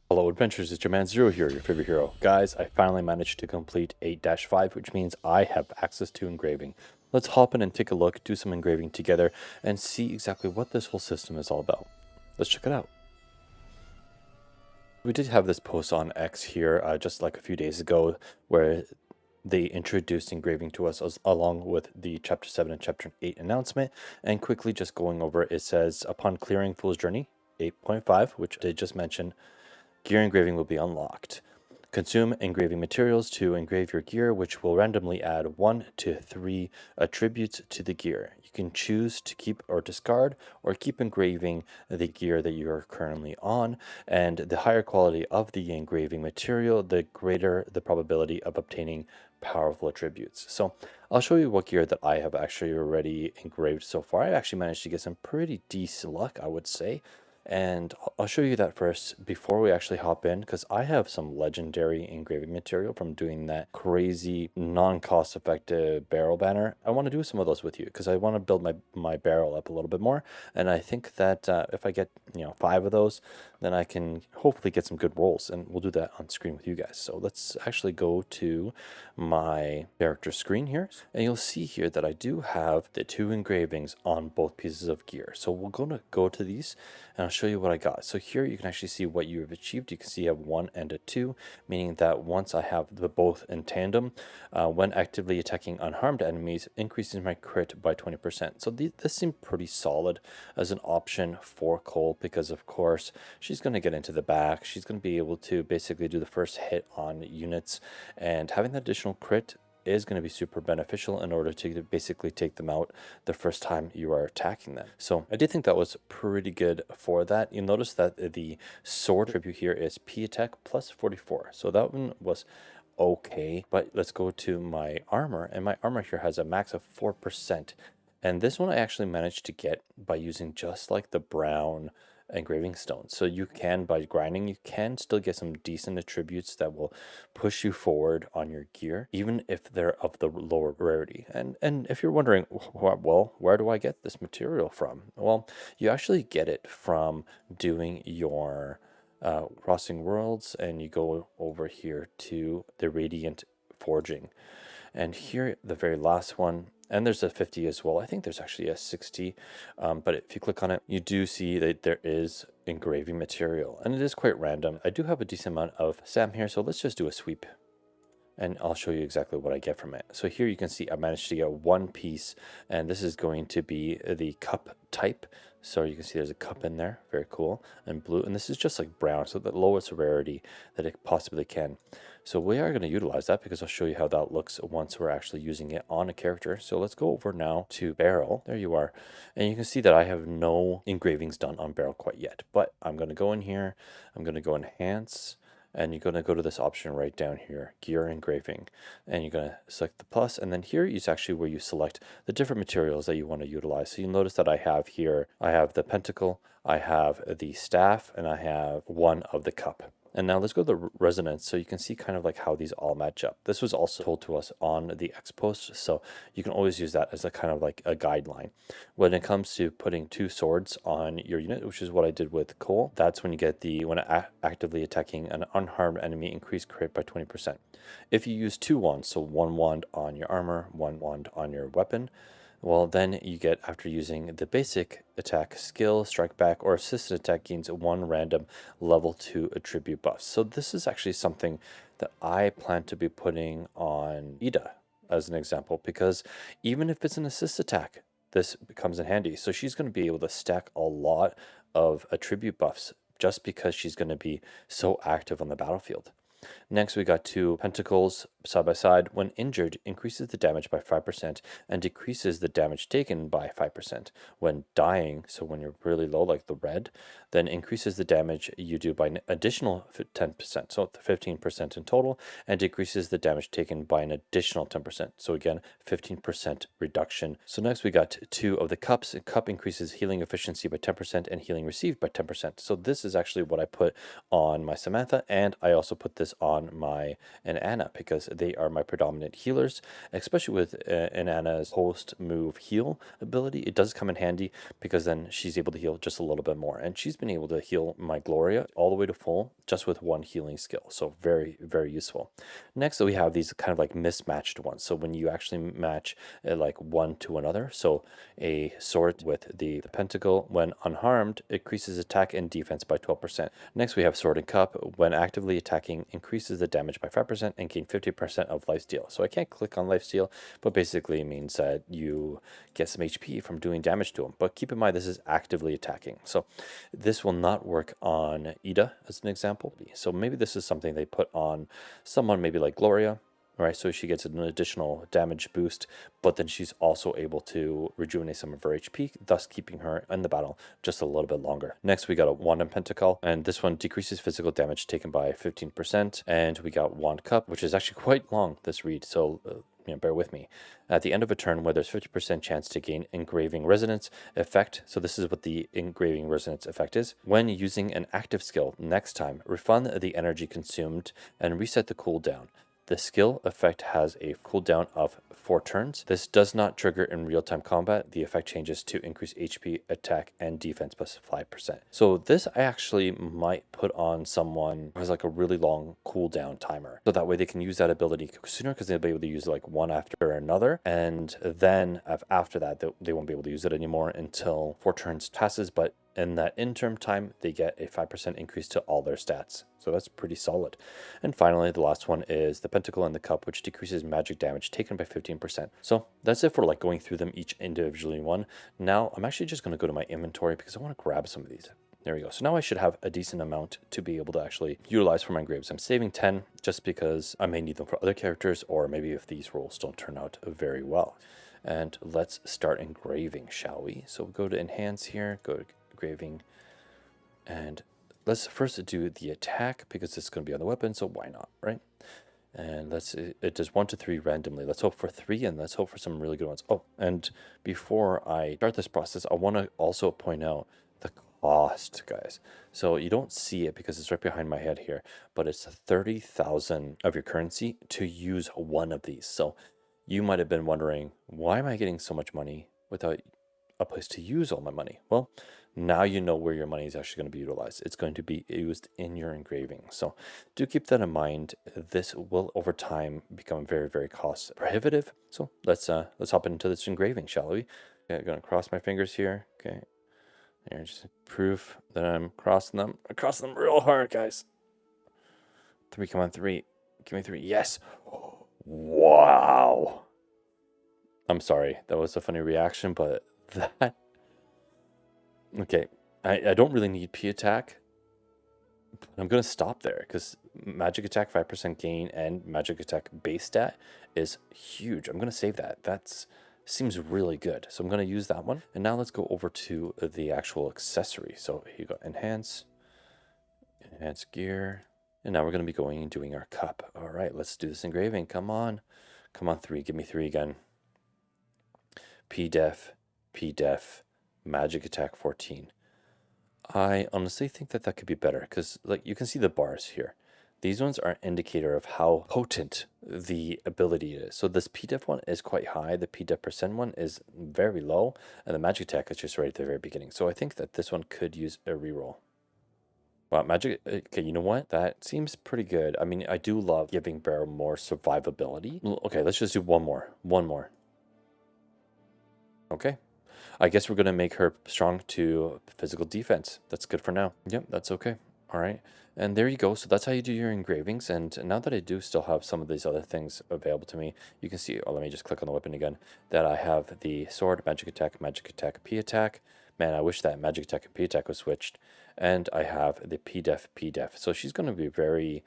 Hello adventurers, it's your man Zero here, your favorite hero. Guys, I finally managed to complete 8-5, which means I have access to engraving. Let's hop in and take a look, do some engraving together, and see exactly what this whole system is all about. Let's check it out. We did have this post on X here just like a few days ago where they introduced engraving to us along with the Chapter 7 and Chapter 8 announcement. And quickly just going over, it says, upon clearing Fool's Journey 8.5, which I just mentioned, gear engraving will be unlocked. Consume engraving materials to engrave your gear, which will randomly add 1 to 3 attributes to the gear. You can choose to keep or discard, or keep engraving the gear that you are currently on, and the higher quality of the engraving material, the greater the probability of obtaining powerful attributes. So I'll show you what gear that I have actually already engraved so far. I actually managed to get some pretty decent luck, I would say. And I'll show you that first before we actually hop in, because I have some legendary engraving material from doing that crazy non-cost effective barrel banner. I want to do some of those with you because I want to build my barrel up a little bit more. And I think that if I get 5 of those, then I can hopefully get some good rolls, and we'll do that on screen with you guys. So let's actually go to my character screen here, and you'll see here that I do have the 2 engravings on both pieces of gear. So we're going to go to these and I'll show you what I got. So here you can actually see what you have achieved. You can see I have 1 and a 2, meaning that once I have the both in tandem, when actively attacking unharmed enemies, increases my crit by 20%. So this seemed pretty solid as an option for Cole, because of course she's going to get into the back. She's going to be able to basically do the first hit on units, and having that additional crit is going to be super beneficial in order to basically take them out the first time you are attacking them. So I did think that was pretty good for that. You'll notice that the sword tribute here is P attack plus 44. So that one was okay, but let's go to my armor, and my armor here has a max of 4%. And this one I actually managed to get by using just like the brown engraving stones. So you can, by grinding, you can still get some decent attributes that will push you forward on your gear, even if they're of the lower rarity. And if you're wondering, well, where do I get this material from? Well, you actually get it from doing your crossing worlds, and you go over here to the radiant forging. And here, the very last one, and there's a 50 as well. I think there's actually a 60, but if you click on it, you do see that there is engraving material, and it is quite random. I do have a decent amount of SAM here, so let's just do a sweep, and I'll show you exactly what I get from it. So here you can see I managed to get 1 piece, and this is going to be the cup type. So you can see there's a cup in there, very cool, and blue, and this is just like brown, so the lowest rarity that it possibly can. So we are going to utilize that because I'll show you how that looks once we're actually using it on a character. So let's go over now to barrel. There you are. And you can see that I have no engravings done on barrel quite yet, but I'm going to go in here. I'm going to go enhance, and you're going to go to this option right down here, gear engraving, and you're going to select the plus, and then here is actually where you select the different materials that you want to utilize. So you'll notice that I have here, I have the pentacle, I have the staff, and I have 1 of the cup. And now let's go to the resonance, so you can see kind of like how these all match up. This was also told to us on the X post, so you can always use that as a kind of like a guideline. When it comes to putting 2 swords on your unit, which is what I did with Cole, that's when you get the, when actively attacking an unharmed enemy, increased crit by 20%. If you use 2 wands, so 1 wand on your armor, 1 wand on your weapon, well, then you get, after using the basic attack skill, strike back, or assisted attack, gains 1 random level 2 attribute buffs. So this is actually something that I plan to be putting on Ida as an example, because even if it's an assist attack, this comes in handy. So she's going to be able to stack a lot of attribute buffs just because she's going to be so active on the battlefield. Next, we got 2 pentacles side by side. When injured, increases the damage by 5% and decreases the damage taken by 5%. When dying, so when you're really low, like the red, then increases the damage you do by an additional 10%, so 15% in total, and decreases the damage taken by an additional 10%. So again, 15% reduction. So next we got 2 of the cups. A cup increases healing efficiency by 10% and healing received by 10%. So this is actually what I put on my Samantha, and I also put this on my Anna because they are my predominant healers, especially with Anna's post-move heal ability. It does come in handy because then she's able to heal just a little bit more. And she's been able to heal my Gloria all the way to full just with one healing skill. So very, very useful. Next, we have these kind of like mismatched ones. So when you actually match like one to another, so a sword with the pentacle, when unharmed, increases attack and defense by 12%. Next, we have sword and cup. When actively attacking, increases the damage by 5% and gain 50% of lifesteal. So I can't click on lifesteal, but basically it means that you get some HP from doing damage to them. But keep in mind, this is actively attacking. So this will not work on Ida as an example. So maybe this is something they put on someone maybe like Gloria, right? So she gets an additional damage boost, but then she's also able to rejuvenate some of her HP, thus keeping her in the battle just a little bit longer. Next, we got a Wand and Pentacle, and this one decreases physical damage taken by 15%. And we got Wand Cup, which is actually quite long, this read, so bear with me. At the end of a turn where there's 50% chance to gain Engraving Resonance effect, so this is what the Engraving Resonance effect is. When using an active skill next time, refund the energy consumed and reset the cooldown. The skill effect has a cooldown of 4 turns. This does not trigger in real-time combat. The effect changes to increase HP, attack, and defense plus 5%. So this I actually might put on someone who has like a really long cooldown timer. So that way they can use that ability sooner because they'll be able to use like one after another. And then after that, they won't be able to use it anymore until 4 turns passes. But in that interim time, they get a 5% increase to all their stats. So that's pretty solid. And finally, the last one is the Pentacle and the Cup, which decreases magic damage taken by 15%. So that's it for like going through them each individually one. Now I'm actually just going to go to my inventory because I want to grab some of these. There we go. So now I should have a decent amount to be able to actually utilize for my engraves. I'm saving 10 just because I may need them for other characters, or maybe if these rolls don't turn out very well. And let's start engraving, shall we? So we'll go to enhance here, go to engraving, and let's first do the attack because it's going to be on the weapon, so why not, right? And it does 1 to 3 randomly. Let's hope for 3, and let's hope for some really good ones. Oh, and before I start this process, I want to also point out the cost, guys. So you don't see it because it's right behind my head here, but it's 30,000 of your currency to use one of these. So you might have been wondering, why am I getting so much money without a place to use all my money? Well, now you know where your money is actually going to be utilized. It's going to be used in your engraving. So do keep that in mind. This will over time become very, very cost prohibitive. So let's hop into this engraving, shall we? Okay, I'm going to cross my fingers here. Okay. Here, just prove that I'm crossing them. I cross them real hard, guys. 3, come on, 3. Give me 3. Yes. Wow. I'm sorry. That was a funny reaction, but that... Okay, I don't really need P attack. But I'm going to stop there because magic attack 5% gain and magic attack base stat is huge. I'm going to save that. That seems really good. So I'm going to use that one. And now let's go over to the actual accessory. So here you go, enhance gear. And now we're going to be going and doing our cup. All right, let's do this engraving. Come on. Come on, 3. Give me 3 again. P-def, magic attack 14. I honestly think that could be better because like you can see the bars here. These ones are an indicator of how potent the ability is. So this P-def one is quite high. The P-def % one is very low. And the magic attack is just right at the very beginning. So I think that this one could use a reroll. Wow, magic. Okay, you know what? That seems pretty good. I mean, I do love giving Beryl more survivability. Okay, let's just do one more. One more. Okay. I guess we're going to make her strong to physical defense. That's good for now. Yep, that's okay. All right. And there you go. So that's how you do your engravings. And now that I do still have some of these other things available to me, you can see, oh, let me just click on the weapon again, that I have the sword, magic attack, P attack. Man, I wish that magic attack and P attack was switched. And I have the P-def. So she's going to be very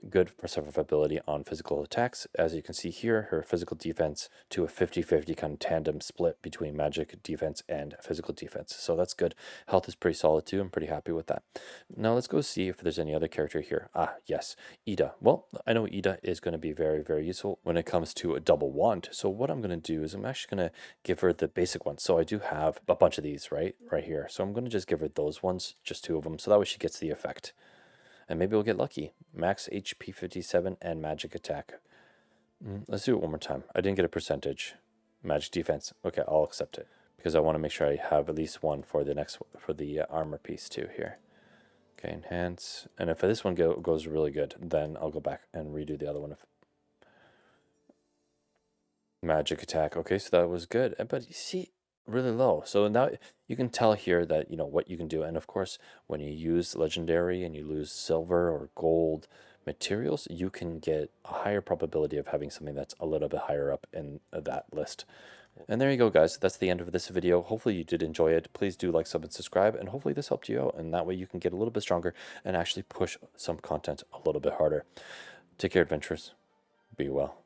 good for survivability on physical attacks. As you can see here, her physical defense to a 50-50 kind of tandem split between magic defense and physical defense. So that's good. Health is pretty solid too. I'm pretty happy with that. Now let's go see if there's any other character here. Ah, yes, Ida. Well, I know Ida is going to be very, very useful when it comes to a double wand. So what I'm going to do is I'm actually going to give her the basic one. So I do have a bunch of these right here. So I'm going to just give her those ones, just 2 of them. So that way she gets the effect. and maybe we'll get lucky. Max HP 57 and magic attack. Let's do it one more time. I didn't get a percentage. Magic defense. Okay, I'll accept it because I want to make sure I have at least one for the next for the armor piece too here. Okay, enhance. And if this one goes really good, then I'll go back and redo the other one. Magic attack. Okay, so that was good. But you see, really low. So now you can tell here that, what you can do. And of course, when you use legendary and you lose silver or gold materials, you can get a higher probability of having something that's a little bit higher up in that list. And there you go, guys. That's the end of this video. Hopefully you did enjoy it. Please do like, sub, and subscribe. And hopefully this helped you out. And that way you can get a little bit stronger and actually push some content a little bit harder. Take care, adventurers. Be well.